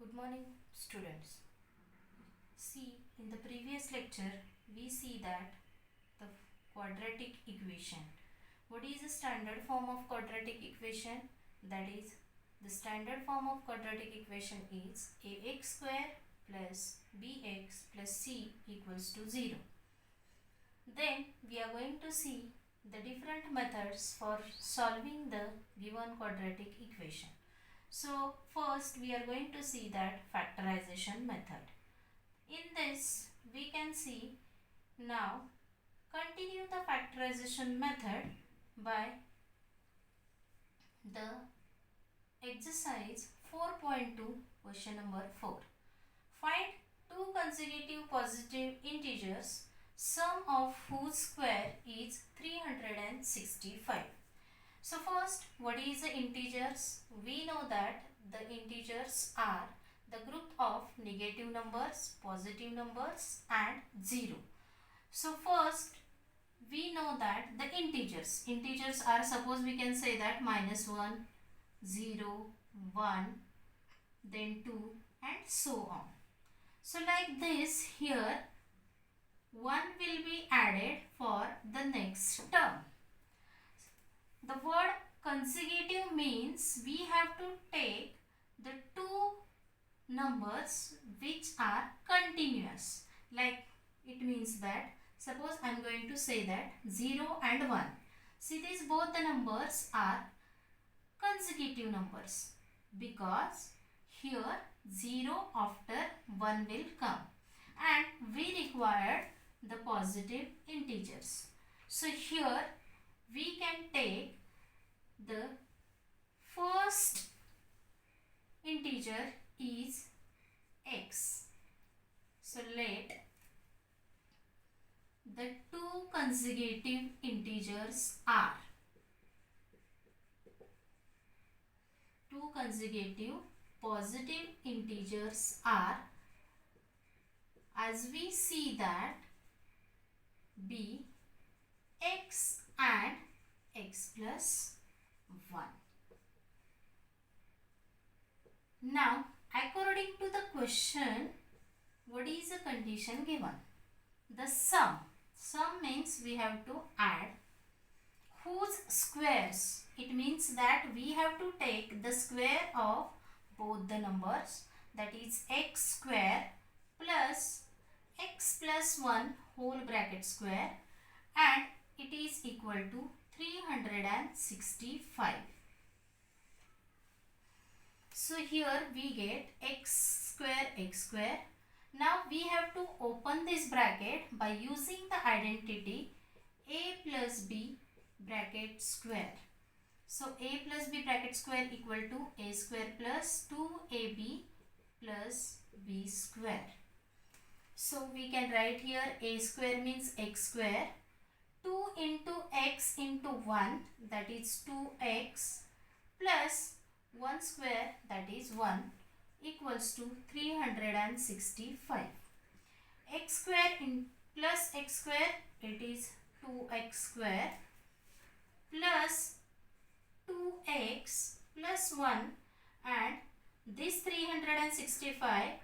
Good morning, students. See, in the previous lecture, we see that the quadratic equation. What is the standard form of quadratic equation? That is, the standard form of quadratic equation is ax square plus bx plus c equals to 0. Then we are going to see the different methods for solving the given quadratic equation. So first we are going to see that factorization method. In this we can see now continue the factorization method by the exercise 4.2 question number 4. Find two consecutive positive integers sum of whose square is 365. So first, what is the integers? We know that the integers are the group of negative numbers, positive numbers and 0. So first, we know that the integers are, suppose we can say that -1, 0, 1, then 2 and so on. So like this, here 1 will be added for the next term. The word consecutive means we have to take the two numbers which are continuous. Like it means that, suppose I am going to say that 0 and 1. See, these both the numbers are consecutive numbers because here 0 after 1 will come and we require the positive integers. So here we can take the first integer is x. So let the two consecutive integers are two consecutive positive integers are, as we see that, be x and x plus 1. Now, according to the question, what is the condition given? The sum. Sum means we have to add whose squares. It means that we have to take the square of both the numbers, that is x square plus x plus 1 whole bracket square, and it is equal to 365. So here we get x square. Now we have to open this bracket by using the identity a plus b bracket square. So a plus b bracket square equal to a square plus 2ab plus b square. So we can write here a square means x square, 2 into x into 1, that is 2x, plus 1 square, that is 1, equals to 365. X square plus x square, it is 2x square, plus 2x plus 1, and this 365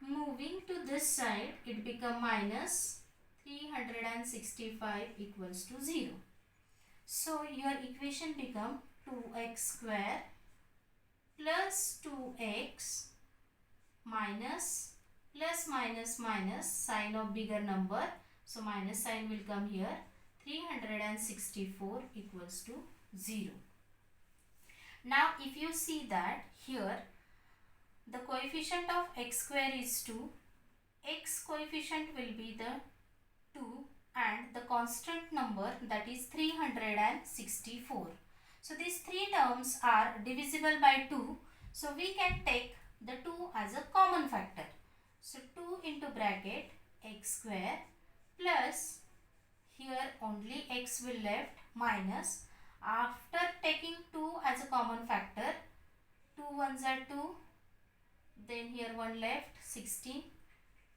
moving to this side, it become minus 365 equals to 0. So your equation become 2x square plus 2x minus plus minus minus sign of bigger number. So minus sign will come here. 364 equals to 0. Now if you see that here the coefficient of x square is 2. X coefficient will be the 2 and the constant number, that is 364. So these three terms are divisible by 2. So we can take the 2 as a common factor. So 2 into bracket x square plus, here only x will left, minus, after taking 2 as a common factor, 2 ones are 2, then here 1 left, 16,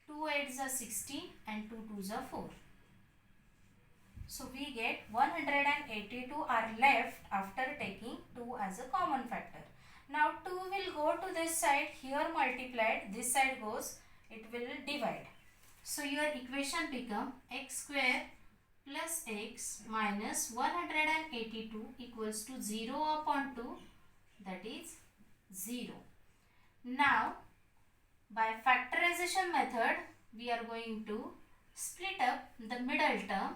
2 8s are 16 and 2 2s are 4. So we get 182 are left after taking 2 as a common factor. Now 2 will go to this side, here multiplied, this side goes, it will divide. So your equation become x square plus x minus 182 equals to 0 upon 2, that is 0. Now by factorization method we are going to split up the middle term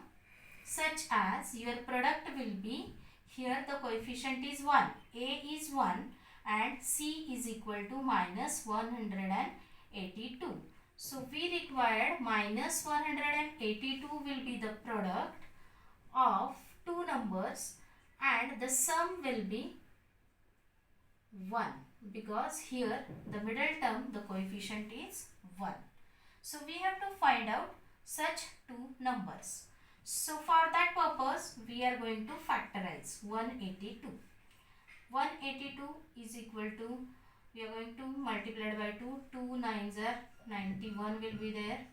such as your product will be, here the coefficient is 1, a is 1 and c is equal to minus 182. So we required minus 182 will be the product of two numbers and the sum will be 1, because here the middle term the coefficient is 1. So we have to find out such two numbers. So for that purpose we are going to factorize 182. 182 is equal to, we are going to multiply by 2, 2 9s are 91 will be there,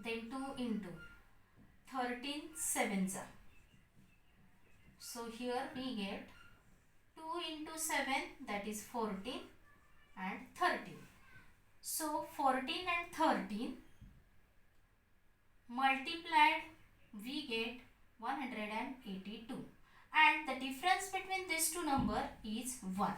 then 2 into 13 7s are. So here we get 2 into 7, that is 14 and 13. So 14 and 13 multiplied we get 182 and the difference between these two number is 1.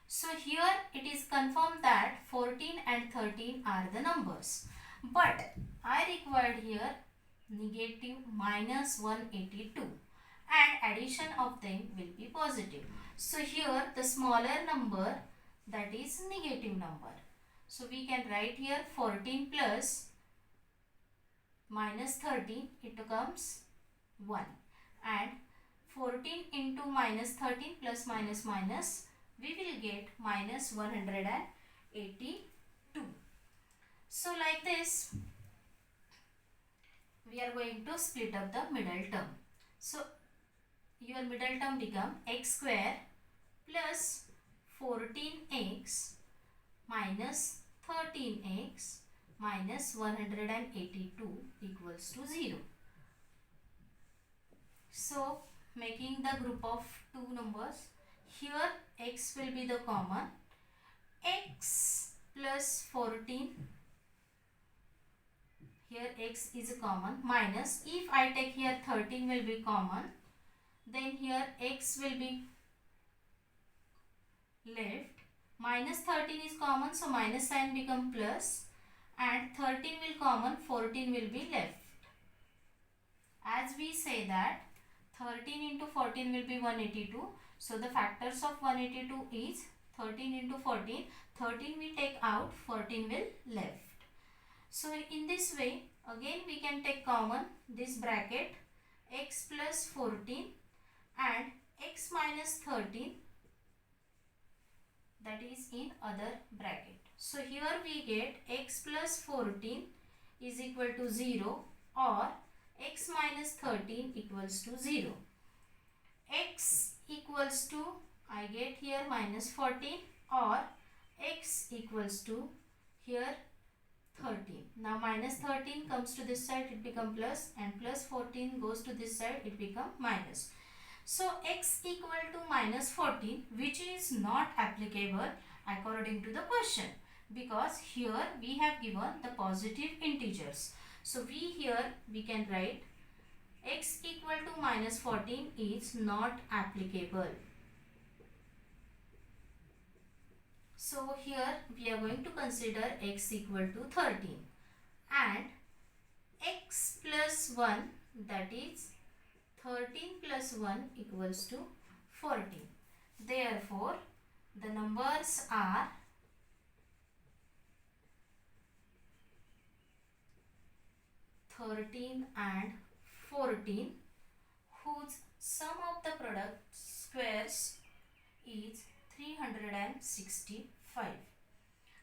So here it is confirmed that 14 and 13 are the numbers, but I required here negative minus 182 and addition of them will be positive. So here the smaller number, that is negative number. So we can write here 14 plus minus 13, it becomes 1, and 14 into minus 13 plus minus minus, we will get minus 182. So like this we are going to split up the middle term. So your middle term become x square plus 14x minus 13x minus 182 equals to 0. So making the group of two numbers, here x will be the common, x plus 14, here x is common, minus, if I take here 13 will be common, then here x will be left, minus 13 is common, so minus sign become plus, and 13 will common, 14 will be left. As we say that 13 into 14 will be 182, so the factors of 182 is 13 into 14, 13 we take out, 14 will left. So in this way again we can take common this bracket, x plus 14 and x minus 13, that is in other bracket. So here we get x plus 14 is equal to 0 or x minus 13 equals to 0. X equals to, I get here minus 14 or x equals to here 13. Now minus 13 comes to this side, it become plus, and plus 14 goes to this side, it become minus. So x equal to minus 14, which is not applicable according to the question, because here we have given the positive integers. So we can write x equal to minus 14 is not applicable. So here we are going to consider x equal to 13 and x plus 1, that is 13 plus 1 equals to 14. Therefore, the numbers are 13 and 14, whose sum of the product squares is 365.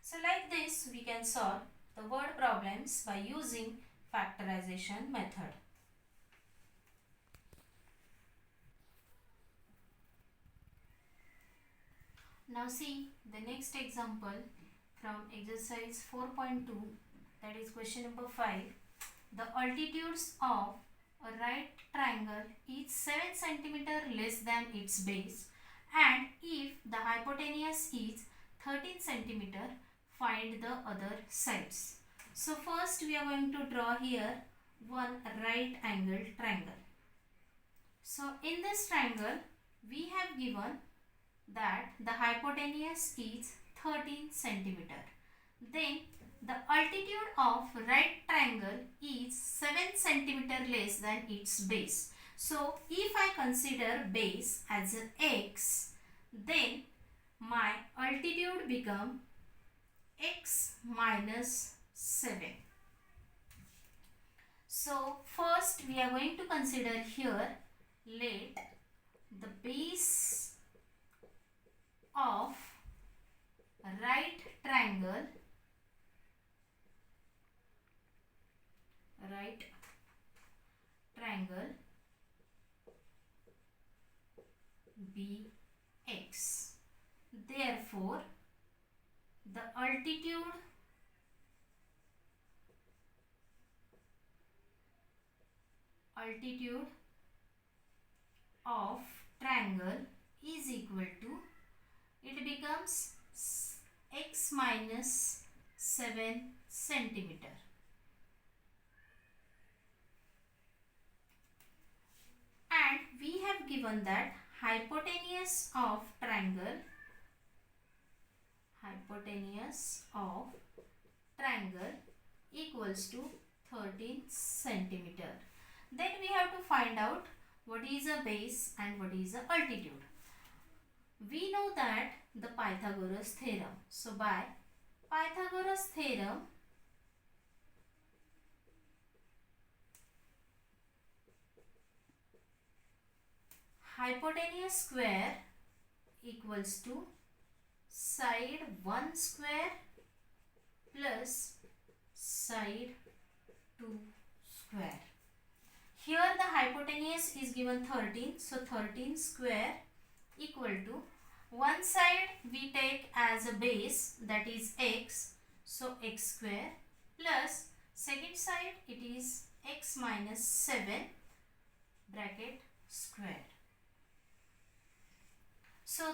So like this we can solve the word problems by using factorization method. Now see the next example from exercise 4.2, that is question number 5. The altitudes of a right triangle is 7 cm less than its base, and if the hypotenuse is 13 centimeter, find the other sides. So first we are going to draw here one right angle triangle. So in this triangle we have given that the hypotenuse is 13 centimeter. Then the altitude of right triangle is 7 centimeter less than its base. So if I consider base as an x, then my altitude become x minus 7. So first we are going to consider here, let the base of right triangle be x. Therefore, the altitude of triangle is equal to, it becomes x minus 7 centimeter. And we have given that hypotenuse of triangle equals to 13 centimeter. Then we have to find out what is a base and what is the altitude. We know that the Pythagoras theorem. So by Pythagoras theorem, hypotenuse square equals to side 1 square plus side 2 square. Here the hypotenuse is given 13. So 13 square equal to, one side we take as a base, that is x. So x square plus second side it is x minus 7 bracket square. So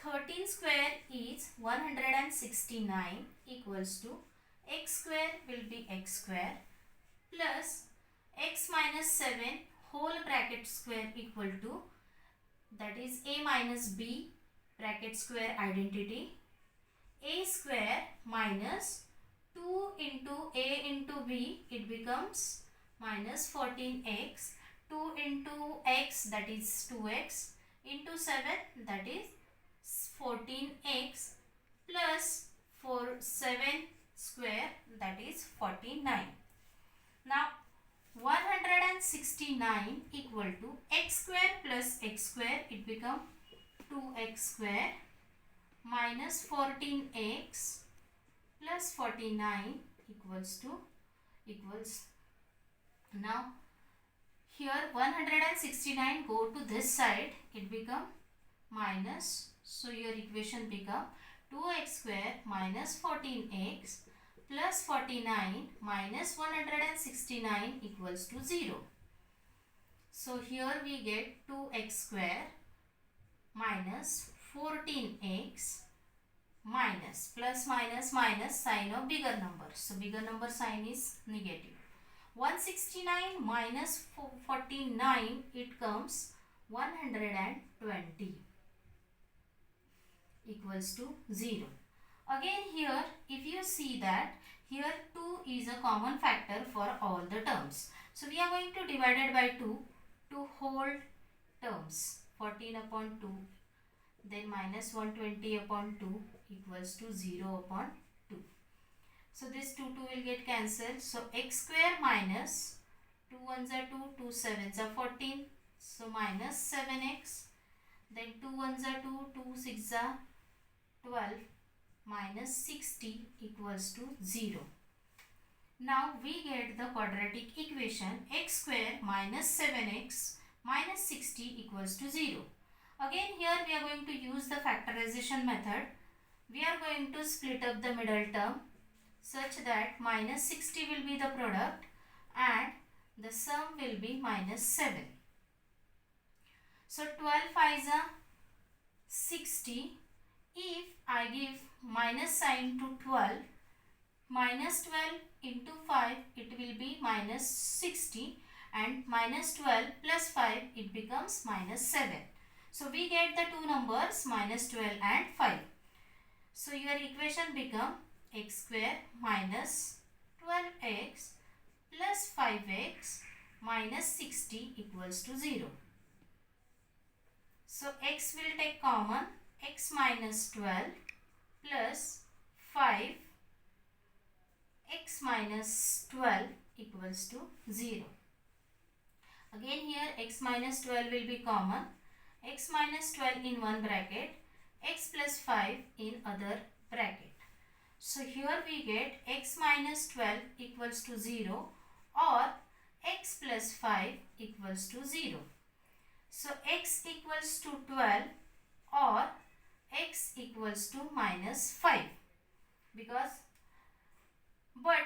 13 square is 169 equals to x square will be x square plus x minus 7 whole bracket square equal to, that is a minus b bracket square identity, a square minus 2 into a into b, it becomes minus 14x, 2 into x that is 2x into 7 that is 14x plus 7 square that is 49. Now 169 equal to x square plus x square, it become 2x square minus 14x plus 49 equals now here 169 go to this side, it become minus, so your equation become 2x square minus 14x plus 49 minus 169 equals to 0. So here we get 2x square minus 14x minus plus minus minus sign of bigger number. So bigger number sign is negative. 169 minus 49, it comes 120 equals to 0. Again here if you see that here 2 is a common factor for all the terms. So we are going to divide it by 2 to whole terms, 14 upon 2, then minus 120 upon 2 equals to 0 upon 2. So this 2 will get cancelled. So x square minus 2 ones are 2, 2 sevens are 14. So minus 7x. Then 2 ones are 2, 2 six are 12. Minus 60 equals to 0. Now we get the quadratic equation x square minus 7x minus 60 equals to 0. Again here we are going to use the factorization method. We are going to split up the middle term such that minus 60 will be the product and the sum will be minus 7. So 12 5s are 60. If I give minus sign to 12. Minus 12 into 5, it will be minus 60, and minus 12 plus 5, it becomes minus 7. So we get the two numbers minus 12 and 5. So your equation become x square minus 12x plus 5x minus 60 equals to 0. So x will take common, x minus 12 plus 5 x minus 12 equals to 0. Again here x minus 12 will be common, x minus 12 in one bracket, x plus 5 in other bracket. So here we get x minus 12 equals to 0 or x plus 5 equals to 0. So x equals to 12 or x equals to minus 5, but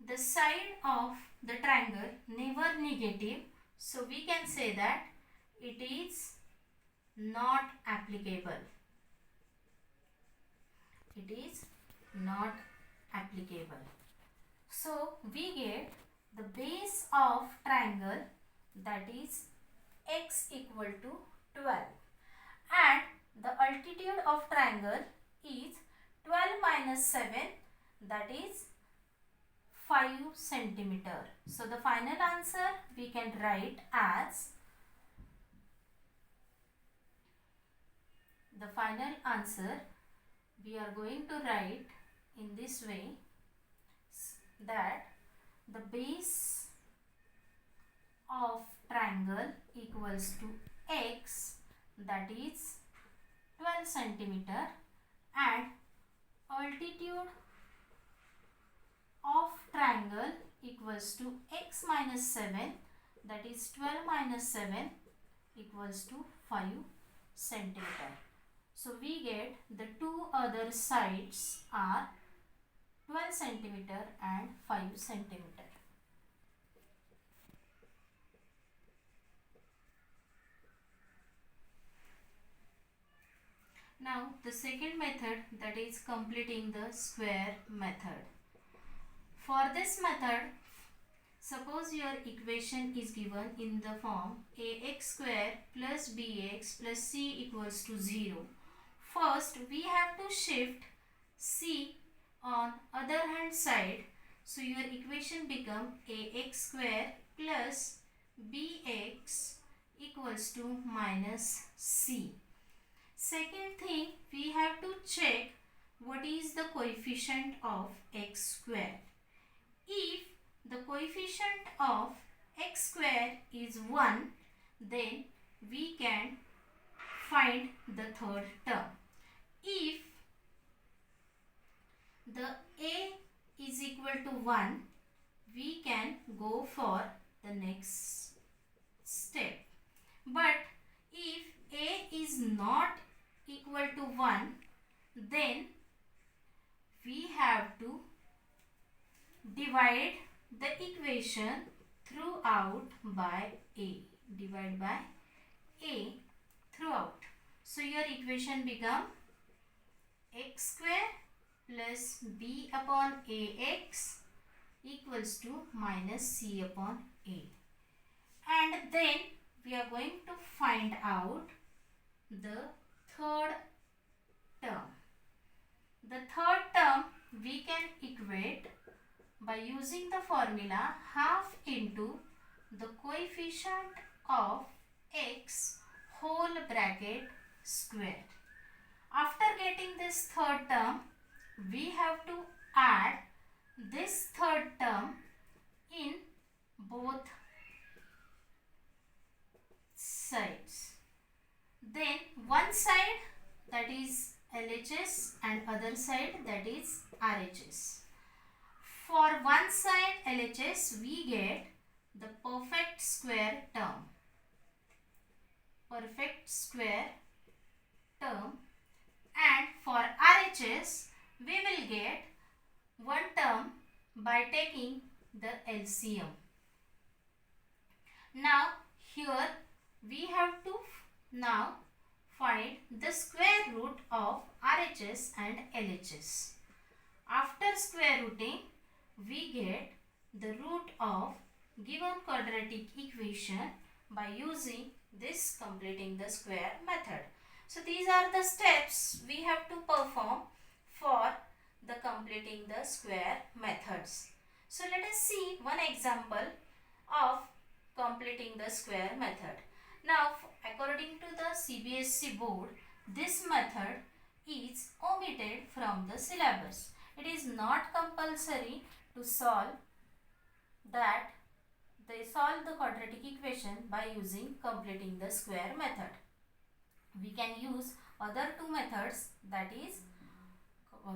the side of the triangle never negative, so we can say that it is not applicable. It is not applicable. So we get the base of triangle, that is x equal to 12, and the altitude of triangle is 12 minus 7, that is 5 centimeter. So the final answer we can write as, the final answer we are going to write in this way, that the base of triangle equals to x, that is 12 centimeter, and altitude of triangle equals to x minus 7, that is 12 minus 7 equals to 5 centimeter. So we get the two other sides are 12 centimeter and 5 centimeter. Now the second method, that is completing the square method. For this method, suppose your equation is given in the form ax square plus bx plus c equals to 0. First we have to shift c on other hand side. So your equation become ax square plus bx equals to minus c. Second thing, we have to check what is the coefficient of x square. If the coefficient of x square is 1, then we can find the third term. If the a is equal to 1, we can go for the next step. But if a is not equal to 1, then we have to divide the equation throughout by a. Divide by a throughout. So your equation become x square plus b upon ax equals to minus c upon a. And then we are going to find out the third term. The third term we can equate by using the formula half into the coefficient of x whole bracket square. After getting this third term, we have to add this third term in both sides. Then one side, that is LHS, and other side, that is RHS. For one side LHS, we get the perfect square term. Perfect square term. And for RHS, we will get one term by taking the LCM. Now here we have to now find the square root of RHS and LHS. After square rooting, we get the root of given quadratic equation by using this completing the square method. So these are the steps we have to perform for the completing the square methods. So let us see one example of completing the square method. Now, according to the CBSE board, this method is omitted from the syllabus. It is not compulsory to solve that. They solve the quadratic equation by using completing the square method. We can use other two methods, that is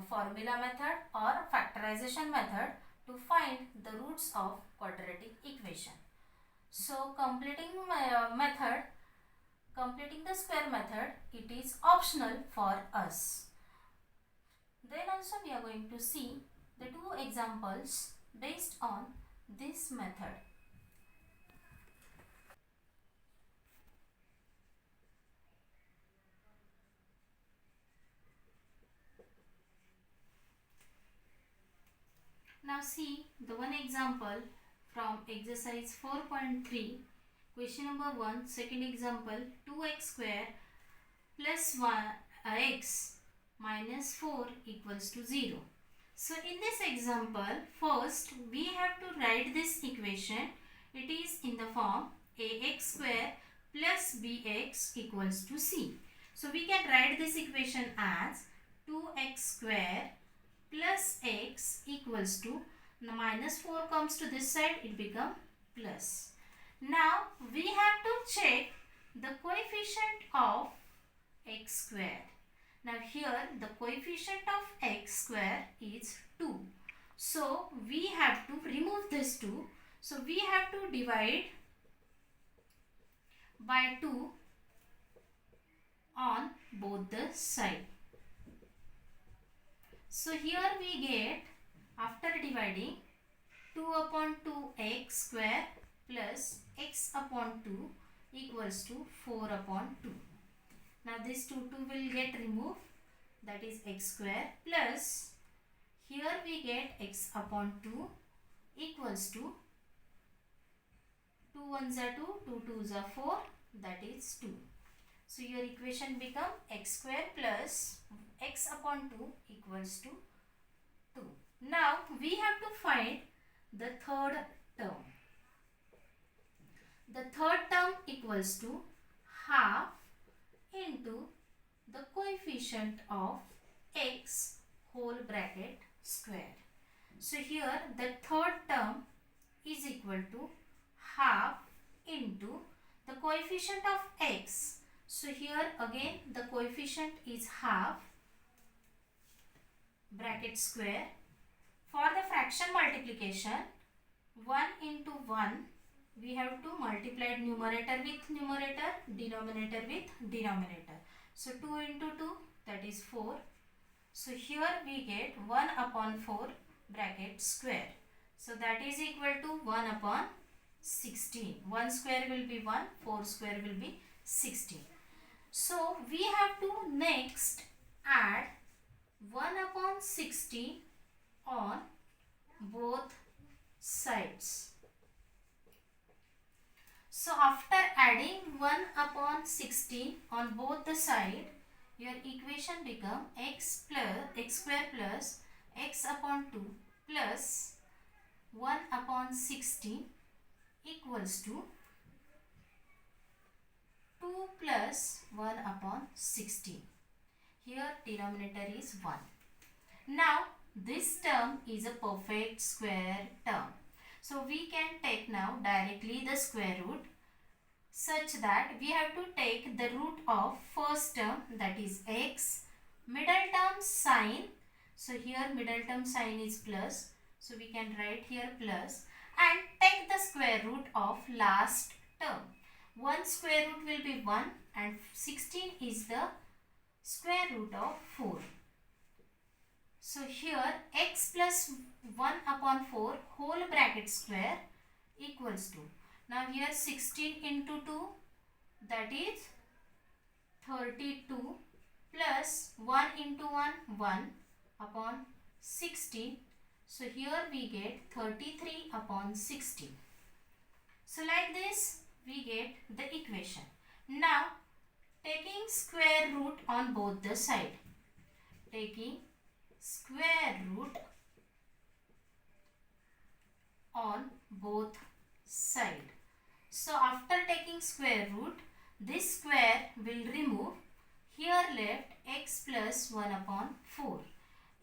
formula method or factorization method, to find the roots of quadratic equation. So completing the square method, it is optional for us. Then also we are going to see the two examples based on this method. Now see the one example from exercise 4.3, question number 1, second example, 2x square plus 1x minus 4 equals to 0. So in this example, first we have to write this equation. It is in the form ax square plus bx equals to c. So we can write this equation as 2x square plus x equals to, minus 4 comes to this side, it becomes plus. Now we have to check the coefficient of x square. Now here the coefficient of x square is 2. So we have to remove this 2. So we have to divide by 2 on both the sides. So here we get, after dividing, 2 upon 2x square plus x upon 2 equals to 4 upon 2. Now this 2 will get removed, that is x square, plus here we get x upon 2 equals to 2 1s are 2, 2 2s are 4, that is 2. So your equation become x square plus x upon 2 equals to 2. Now we have to find the third term. The third term equals to half into the coefficient of x whole bracket square. So here the third term is equal to half into the coefficient of x. So here again the coefficient is half bracket square. For the fraction multiplication, 1 into 1, we have to multiply numerator with numerator, denominator with denominator. So 2 into 2, that is 4. So here we get 1 upon 4 bracket square. So that is equal to 1 upon 16. 1 square will be 1, 4 square will be 16. So we have to next add 1 upon 16 on both sides. So after adding 1 upon 16 on both the side, your equation become x square plus x upon 2 plus 1 upon 16 equals to 2 plus 1 upon 16. Here denominator is 1. Now this term is a perfect square term. So we can take now directly the square root, such that we have to take the root of first term, that is x, middle term sign. So here middle term sign is plus. So we can write here plus and take the square root of last term. 1 square root will be 1 and 16 is the square root of 4. So here x plus 1 upon 4 whole bracket square equals to, now here 16 into 2, that is 32 plus 1 into 1, 1 upon 16. So here we get 33 upon 16. So like this we get the equation. Now taking square root on both the side. Taking square root on both side. So after taking square root, this square will remove. Here left x plus 1 upon 4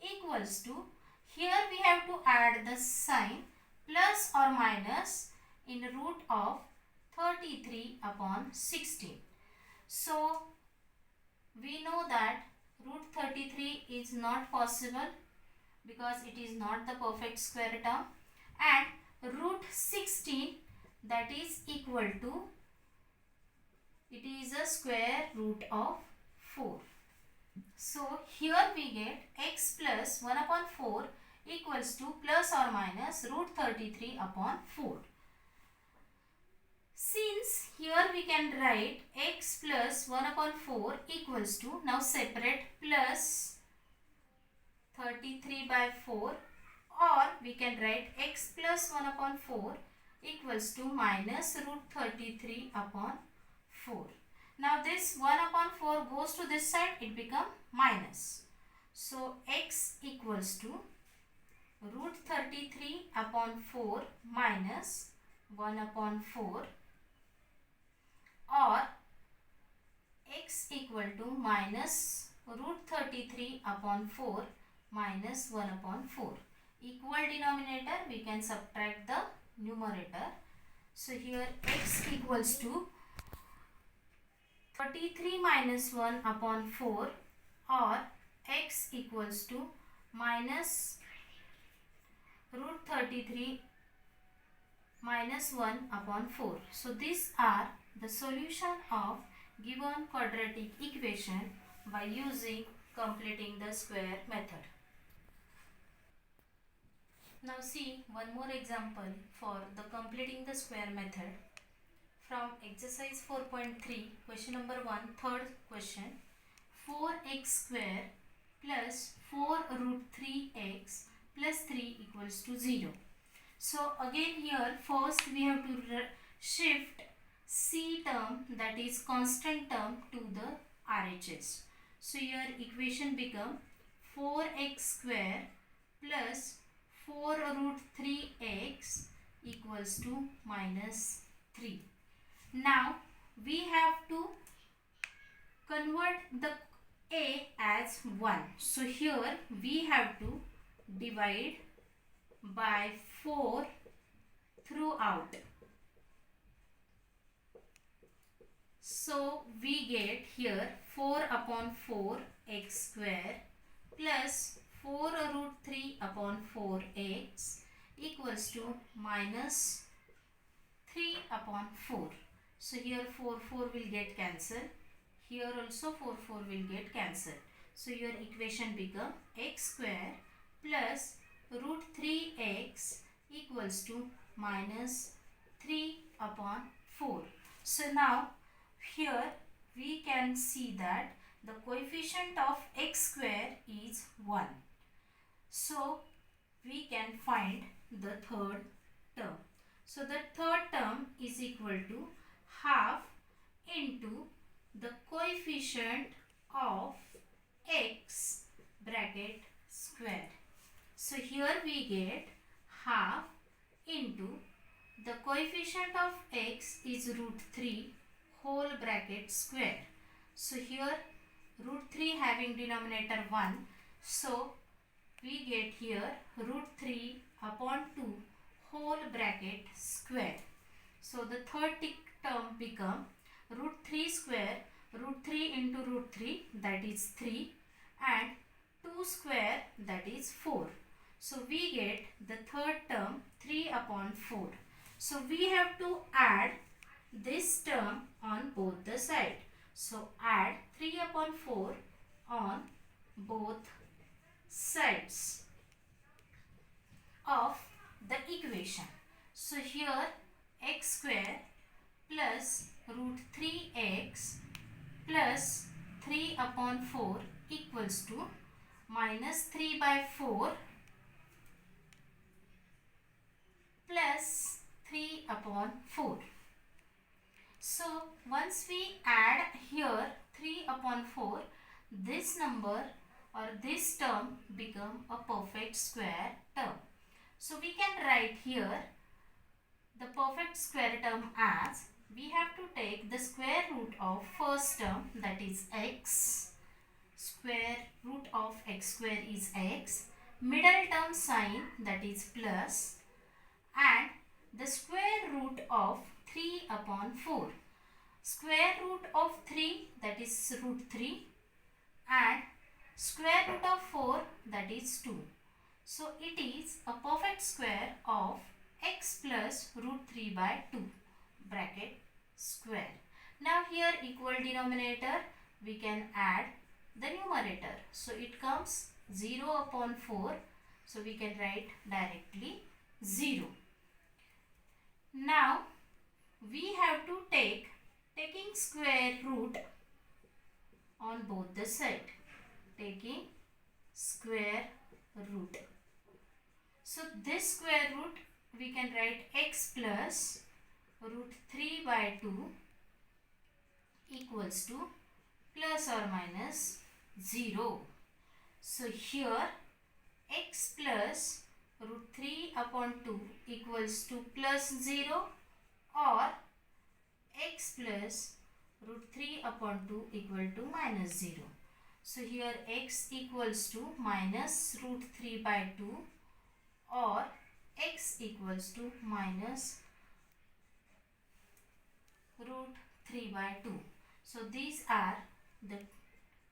equals to, here we have to add the sign plus or minus in root of 33 upon 16. So we know that root 33 is not possible because it is not the perfect square term, and root 16, that is equal to, it is a square root of 4. So here we get x plus 1 upon 4 equals to plus or minus root 33 upon 4. Since here we can write x plus 1 upon 4 equals to, now separate plus 33 by 4, or we can write x plus 1 upon 4 equals to minus root 33 upon 4. Now this 1 upon 4 goes to this side, it becomes minus. So x equals to root 33 upon 4 minus 1 upon 4, or x equal to minus root 33 upon 4 minus 1 upon 4. Equal denominator, we can subtract the numerator. So here x equals to 33 minus 1 upon 4, or x equals to minus root 33 minus 1 upon 4. So these are the solution of given quadratic equation by using completing the square method. Now see one more example for the completing the square method from exercise 4.3, question number 1, third question. 4x square plus 4 root 3x plus 3 equals to 0. So again here first we have to shift c term, that is constant term, to the RHS. So your equation become 4x square plus 4 root 3x equals to minus 3. Now we have to convert the a as 1. So here we have to divide by 4 throughout. So we get here 4 upon 4 x square plus 4 root 3 upon 4 x equals to minus 3 upon 4. So here 4 will get cancelled. Here also 4 will get cancelled. So your equation become x square plus root 3x equals to minus 3 upon 4. So now here we can see that the coefficient of x square is 1. So we can find the third term. So the third term is equal to half into the coefficient of x bracket square. So here we get half into the coefficient of x is root 3 whole bracket square. So here root 3 having denominator 1. So we get here root 3 upon 2 whole bracket square. So the third term become root 3 square, root 3 into root 3, that is 3, and 2 square, that is 4. So we get the third term 3 upon 4. So we have to add this term on both the side. So add 3 upon 4 on both sides of the equation. So here x square plus root 3x plus 3 upon 4 equals to minus 3 by 4 plus 3 upon 4. So once we add here 3 upon 4, this number or this term become a perfect square term. So we can write here the perfect square term as, we have to take the square root of first term, that is x. Square root of x square is x. Middle term sign, that is plus, and the square root of 3 upon 4. Square root of 3, that is root 3, and square root of 4, that is 2. So it is a perfect square of x plus root 3 by 2 bracket square. Now here equal denominator, we can add the numerator. So it comes 0 upon 4. So we can write directly 0. Now we have to taking square root on both the side. Taking square root. So this square root we can write x plus root 3 by 2 equals to plus or minus 0. So here x plus root 3 upon 2 equals to plus 0, or x plus root 3 upon 2 equal to minus 0. So here x equals to minus root 3 by 2, or x equals to minus root 3 by 2. So these are the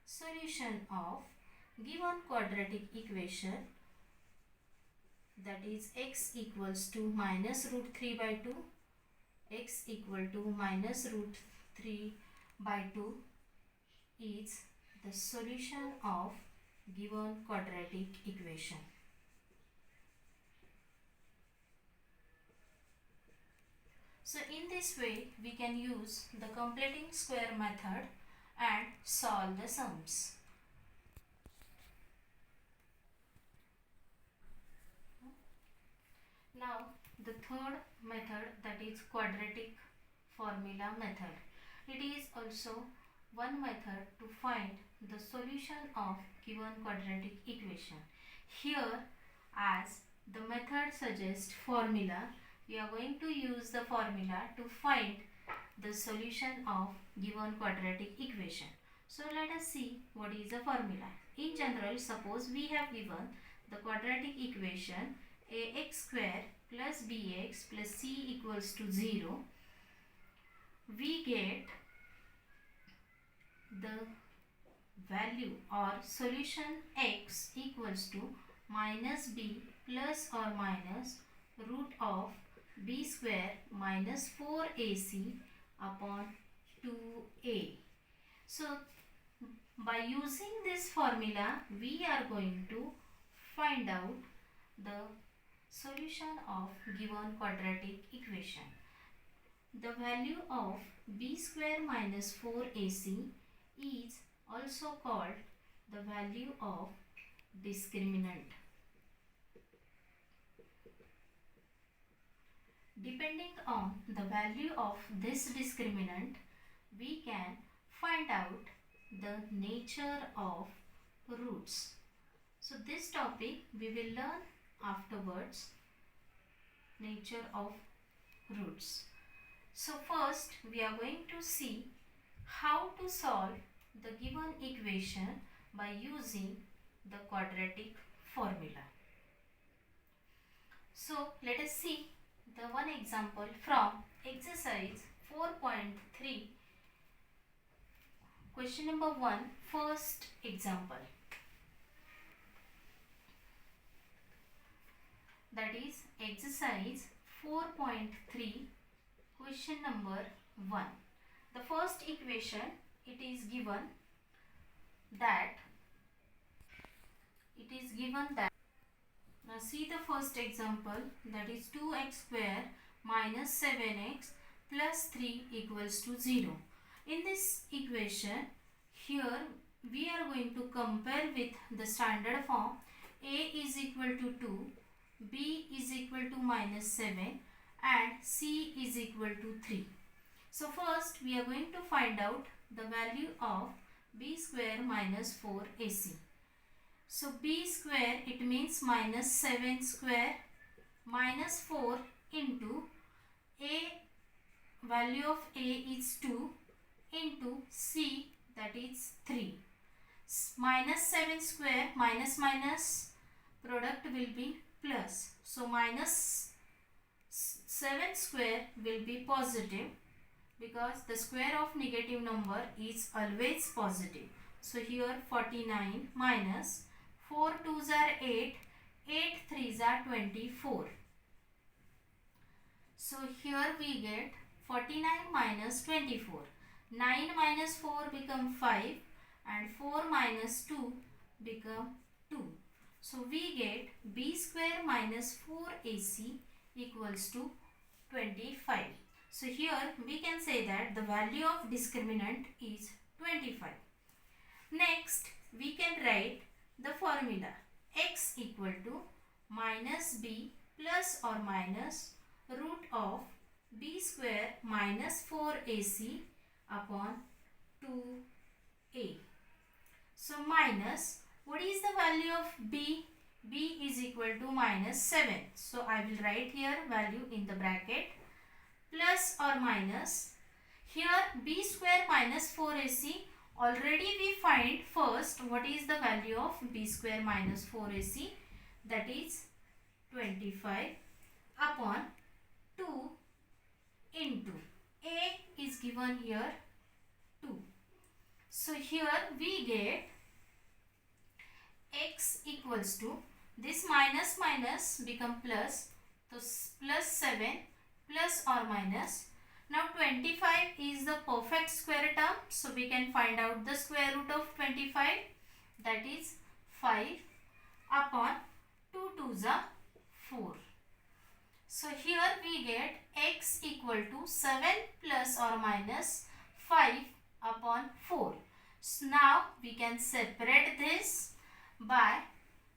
solution of given quadratic equation, that is x equals to minus root 3 by 2, x equal to minus root 3 by 2 is the solution of given quadratic equation. So in this way we can use the completing square method and solve the sums. Now the third method, that is quadratic formula method. It is also one method to find the solution of given quadratic equation. Here, as the method suggests formula, we are going to use the formula to find the solution of given quadratic equation. So let us see what is the formula. In general, suppose we have given the quadratic equation ax square plus bx plus c equals to 0. We get the value or solution x equals to minus b plus or minus root of b square minus 4ac upon 2a. So by using this formula we are going to find out the solution of given quadratic equation. The value of b square minus 4ac is also called the value of discriminant. Depending on the value of this discriminant, we can find out the nature of roots. So this topic we will learn afterwards, nature of roots. So first we are going to see how to solve the given equation by using the quadratic formula. So let us see the one example from exercise 4.3, question number 1, first example. That is exercise 4.3, question number 1. The first equation, it is given that now see the first example, that is 2x square minus 7x plus 3 equals to 0. In this equation, here we are going to compare with the standard form. A is equal to 2, B is equal to -7 and C is equal to 3. So first we are going to find out the value of B square minus 4AC. So B square, it means -7 square minus 4 into A, value of A is 2 into C, that is 3. -7 square minus minus product will be plus. So -7 square will be positive because the square of negative number is always positive. So here 49 minus 4 2s are 8, 8 3s are 24. So here we get 49 minus 24. 9 minus 4 become 5 and 4 minus 2 become 2. So we get B square minus 4AC equals to 25. So here we can say that the value of discriminant is 25. Next we can write the formula x equal to minus b plus or minus root of b square minus 4ac upon 2a. So minus, what is the value of b? B is equal to -7. So I will write here value in the bracket, plus or minus. Here b square minus 4ac, already we find first what is the value of b square minus 4ac, that is 25 upon 2 into a is given here 2. So here we get x equals to, this minus minus become plus, so plus 7 plus or minus. Now 25 is the perfect square term, so we can find out the square root of 25, that is 5 upon 2 2s are 4. So here we get x equal to 7 plus or minus 5 upon 4. So now we can separate this by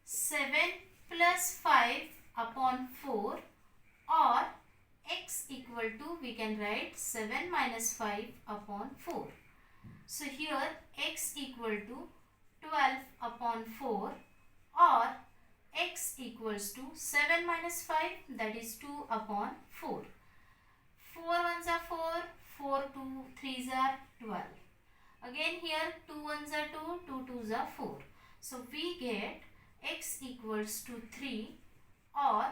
7 plus 5 upon 4, or x equal to, we can write 7 minus 5 upon 4. So here x equal to 12 upon 4, or x equals to 7 minus 5, that is 2 upon 4. 4 1s are 4, 4 2 3s are 12. Again here 2 1s are 2, 2 2s are 4. So we get x equals to 3, or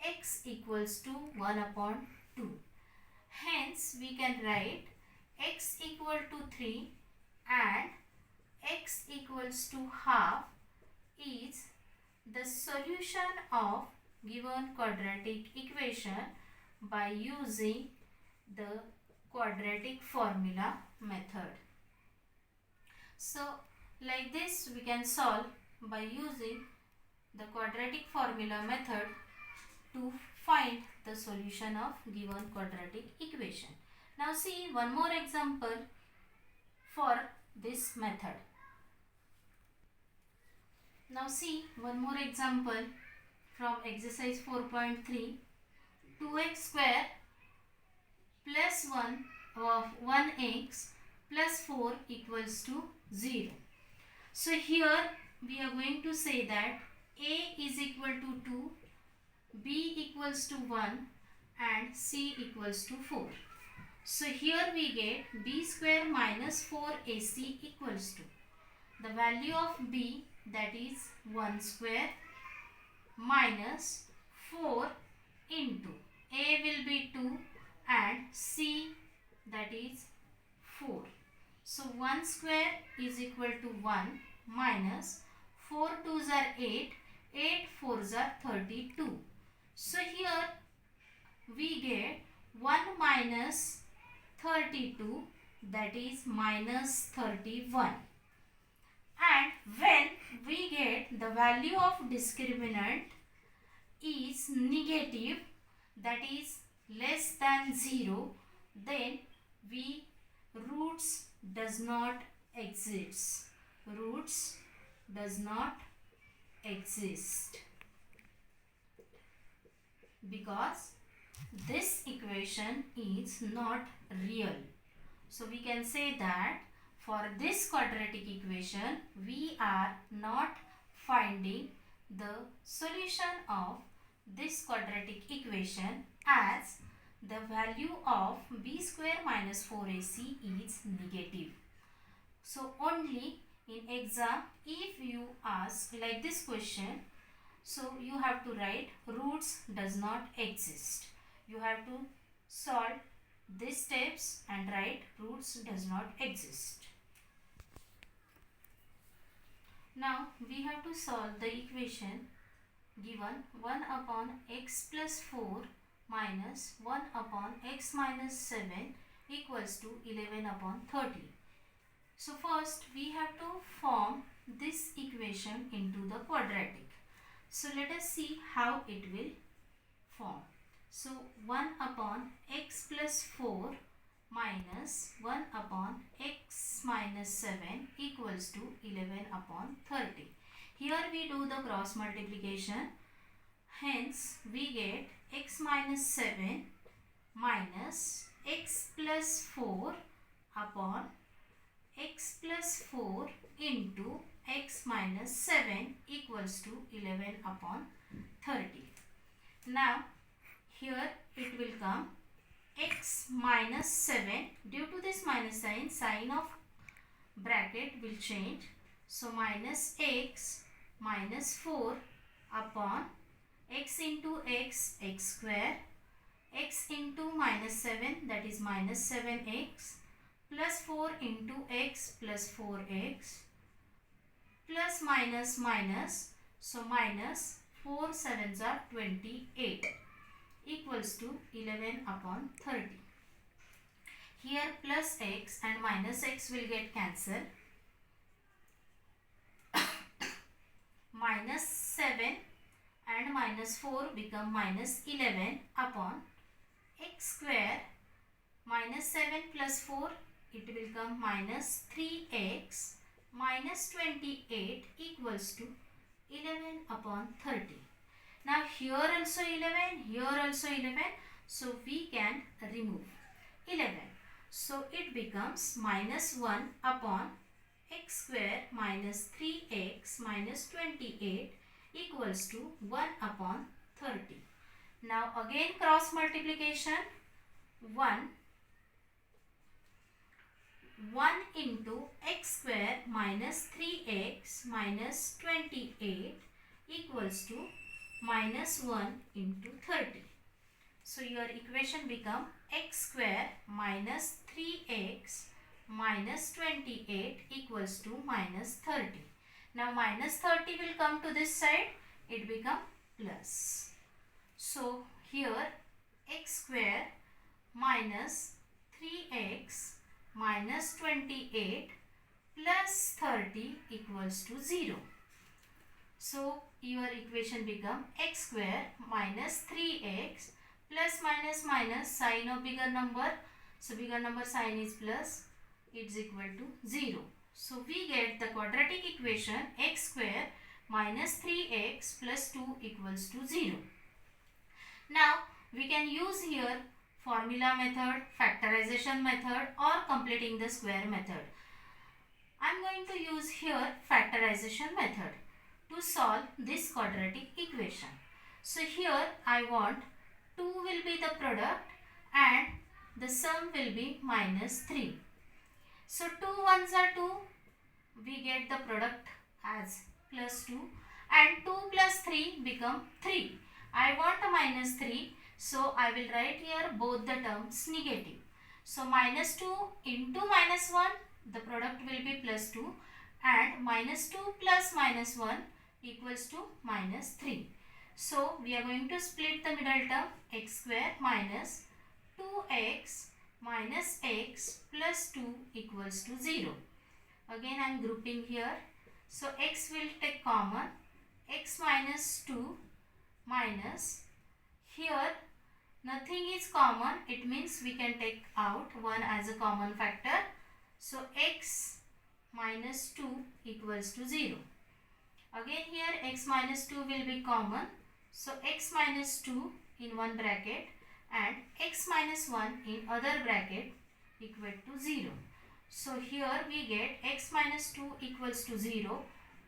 x equals to 1 upon 2. Hence we can write x equal to 3 and x equals to half is the solution of given quadratic equation by using the quadratic formula method. So like this we can solve by using the quadratic formula method to find the solution of given quadratic equation. Now see one more example for this method. Now see one more example from exercise 4.3. 2x square plus 1 of 1x plus 4 equals to 0. So here we are going to say that a is equal to 2, b equals to 1 and c equals to 4. So here we get b square minus 4ac equals to the value of b, that is 1 square, minus 4 into a will be 2 and c, that is 4. So 1 square is equal to 1 minus 4 2s are 8, 8 4s are 32. So here we get 1 minus 32, that is minus 31. And when we get the value of discriminant is negative, that is less than 0, then we roots does not exists. Roots does not exist because this equation is not real. So we can say that for this quadratic equation we are not finding the solution of this quadratic equation, as the value of b square minus 4ac is negative. So only in exam if you ask like this question, so you have to write roots does not exist. You have to solve these steps and write roots does not exist. Now we have to solve the equation given 1 upon x plus 4 minus 1 upon x minus 7 equals to 11 upon 30. So first we have to form this equation into the quadratic. So let us see how it will form. So 1 upon x plus 4 minus 1 upon x minus 7 equals to 11 upon 30. Here we do the cross multiplication. Hence we get x minus 7 minus x plus 4 upon x plus 4 into x minus 7 equals to 11 upon 30. Now here it will come x minus 7. Due to this minus sign, sign of bracket will change. So minus x minus 4 upon x into x, x square, x into minus 7, that is minus 7x, plus 4 into x plus 4x, plus minus minus, so minus 4 sevens are 28 equals to 11 upon 30. Here plus x and minus x will get cancelled. Minus 7 and minus 4 become minus 11 upon x square. Minus 7 plus 4, it will come minus 3x minus 28 equals to 11 upon 30. Now here also 11, here also 11. So we can remove 11. So it becomes minus 1 upon x square minus 3x minus 28 equals to 1 upon 30. Now again cross multiplication. 1 into x square minus 3x minus 28 equals to minus 1 into 30. So your equation become x square minus 3x minus 28 equals to minus 30. Now minus 30 will come to this side, it become plus. So here x square minus 3x minus 28 plus 30 equals to 0. So your equation become x square minus 3x plus minus minus sign of bigger number. So bigger number sign is plus, it's equal to 0. So we get the quadratic equation x square minus 3x plus 2 equals to 0. Now we can use here formula method, factorization method or completing the square method. I am going to use here factorization method to solve this quadratic equation. So here I want 2 will be the product and the sum will be minus 3. So 2 ones are 2, we get the product as plus 2 and 2 plus 3 become 3. I want a minus 3, so I will write here both the terms negative. So minus 2 into minus 1, the product will be plus 2 and minus 2 plus minus 1 equals to minus 3. So we are going to split the middle term x square minus 2x minus x plus 2 equals to 0. Again I am grouping here. So x will take common, x minus 2 minus, here nothing is common, it means we can take out 1 as a common factor. So x minus 2 equals to 0. Again here x minus 2 will be common. So x minus 2 in one bracket and x minus 1 in other bracket equal to 0. So here we get x minus 2 equals to 0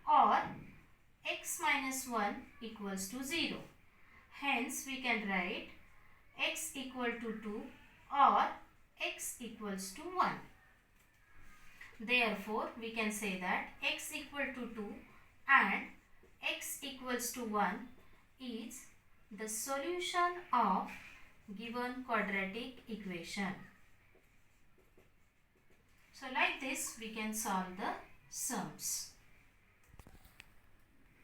or x minus 1 equals to 0. Hence we can write x equal to 2 or x equals to 1. Therefore, we can say that x equal to 2 and x equals to 1 is the solution of given quadratic equation. So like this we can solve the sums.